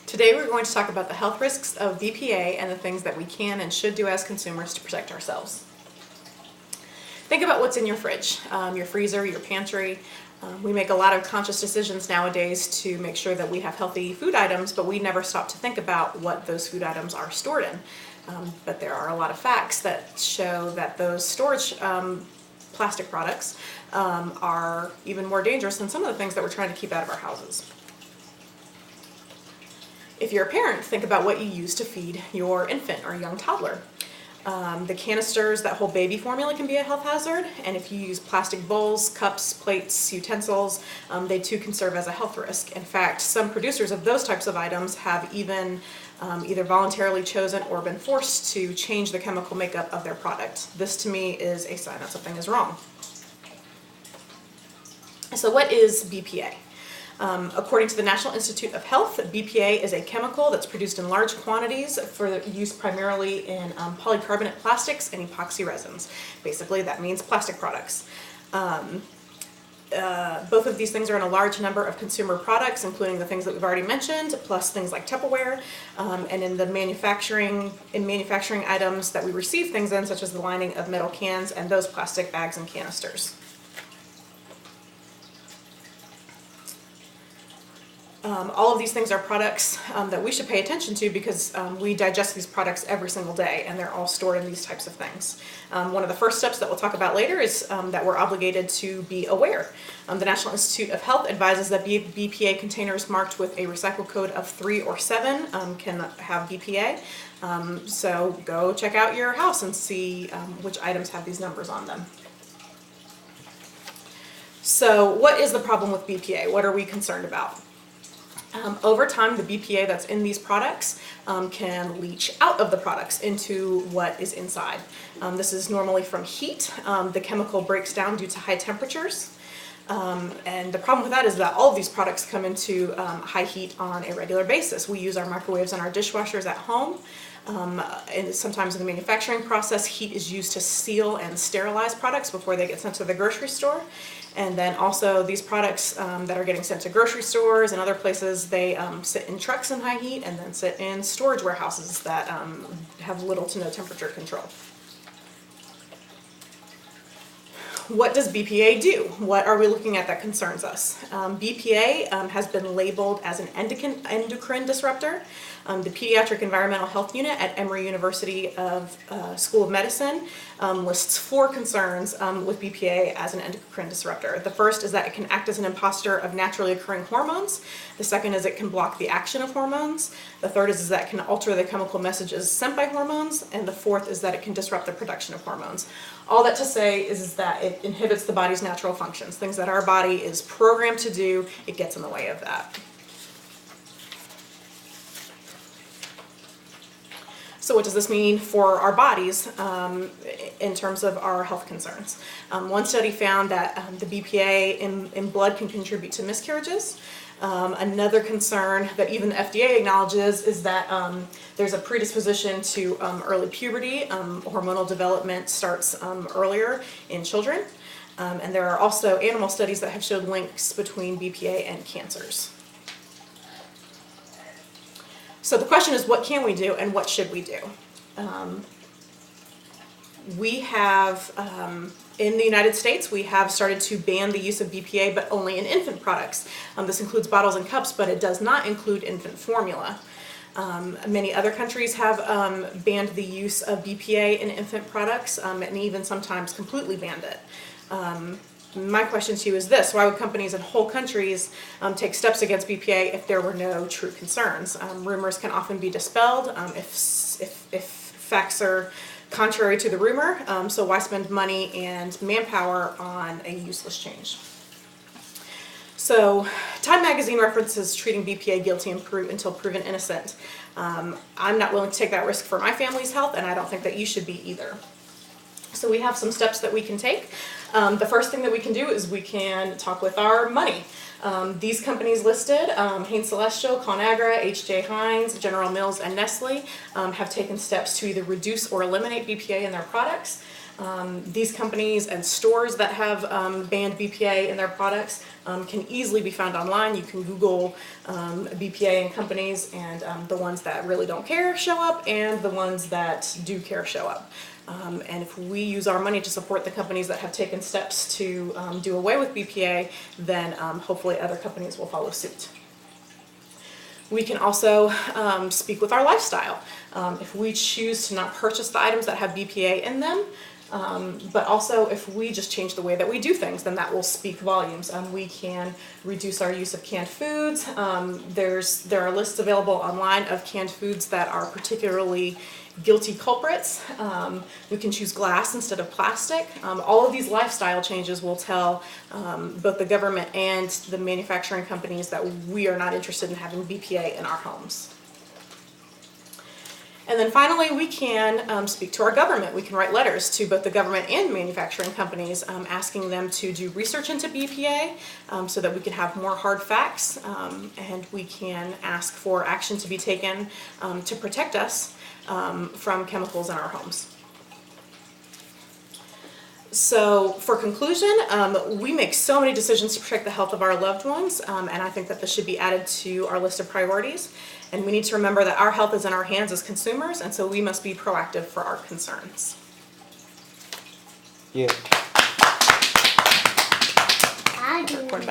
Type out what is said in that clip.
Today we're going to talk about the health risks of BPA and the things that we can and should do as consumers to protect ourselves. Think about what's in your fridge, your freezer, your pantry. We make a lot of conscious decisions nowadays to make sure that we have healthy food items, but we never stop to think about what those food items are stored in. But there are a lot of facts that show that those storage plastic products are even more dangerous than some of the things that we're trying to keep out of our houses. If you're a parent, think about what you use to feed your infant or young toddler. The canisters that hold baby formula can be a health hazard, and if you use plastic bowls, cups, plates, utensils, they too can serve as a health risk. In fact, some producers of those types of items have even either voluntarily chosen or been forced to change the chemical makeup of their product. This to me is a sign that something is wrong. So what is BPA? According to the National Institute of Health, BPA is a chemical that's produced in large quantities for use primarily in polycarbonate plastics and epoxy resins. Basically, that means plastic products. Both of these things are in a large number of consumer products, including the things that we've already mentioned, plus things like Tupperware, and in the manufacturing items that we receive things in, such as the lining of metal cans and those plastic bags and canisters. All of these things are products that we should pay attention to because we digest these products every single day, and they're all stored in these types of things. One of the first steps that we'll talk about later is that we're obligated to be aware. The National Institute of Health advises that BPA containers marked with a recycle code of 3 or 7 can have BPA. So go check out your house and see which items have these numbers on them. So what is the problem with BPA? What are we concerned about? Over time, the BPA that's in these products can leach out of the products into what is inside. This is normally from heat. The chemical breaks down due to high temperatures. And the problem with that is that all of these products come into high heat on a regular basis. We use our microwaves and our dishwashers at home. And sometimes in the manufacturing process, heat is used to seal and sterilize products before they get sent to the grocery store. And then also these products that are getting sent to grocery stores and other places, they sit in trucks in high heat and then sit in storage warehouses that have little to no temperature control. What does BPA do? What are we looking at that concerns us? BPA has been labeled as an endocrine disruptor. The Pediatric Environmental Health Unit at Emory University School of Medicine lists 4 concerns with BPA as an endocrine disruptor. The first is that it can act as an imposter of naturally occurring hormones. The second is it can block the action of hormones. The third is that it can alter the chemical messages sent by hormones. And the fourth is that it can disrupt the production of hormones. All that to say is that it inhibits the body's natural functions, things that our body is programmed to do. It gets in the way of that. So what does this mean for our bodies in terms of our health concerns? One study found that the BPA in blood can contribute to miscarriages. Another concern that even the FDA acknowledges is that there's a predisposition to early puberty. Hormonal development starts earlier in children. And there are also animal studies that have showed links between BPA and cancers. So the question is, what can we do and what should we do? We have, in the United States, we have started to ban the use of BPA, but only in infant products. This includes bottles and cups, but it does not include infant formula. Many other countries have banned the use of BPA in infant products and even sometimes completely banned it. My question to you is this: why would companies in whole countries take steps against BPA if there were no true concerns? Rumors can often be dispelled if facts are contrary to the rumor, so why spend money and manpower on a useless change? So Time Magazine references treating BPA guilty until proven innocent. I'm not willing to take that risk for my family's health, and I don't think that you should be either. So we have some steps that we can take. The first thing that we can do is we can talk with our money. These companies listed, Hain Celestial, Conagra, H.J. Heinz, General Mills, and Nestle, have taken steps to either reduce or eliminate BPA in their products. These companies and stores that have banned BPA in their products can easily be found online. You can Google BPA and companies, and the ones that really don't care show up, and the ones that do care show up. And if we use our money to support the companies that have taken steps to do away with BPA, then hopefully other companies will follow suit. We can also speak with our lifestyle. If we choose to not purchase the items that have BPA in them, but also if we just change the way that we do things, then that will speak volumes. We can reduce our use of canned foods. There are lists available online of canned foods that are particularly guilty culprits. We can choose glass instead of plastic. All of these lifestyle changes will tell both the government and the manufacturing companies that we are not interested in having BPA in our homes. And then finally, we can speak to our government. We can write letters to both the government and manufacturing companies asking them to do research into BPA so that we can have more hard facts, and we can ask for action to be taken to protect us from chemicals in our homes. So for conclusion, we make so many decisions to protect the health of our loved ones, and I think that this should be added to our list of priorities. And we need to remember that our health is in our hands as consumers, and so we must be proactive for our concerns. Yeah. I do.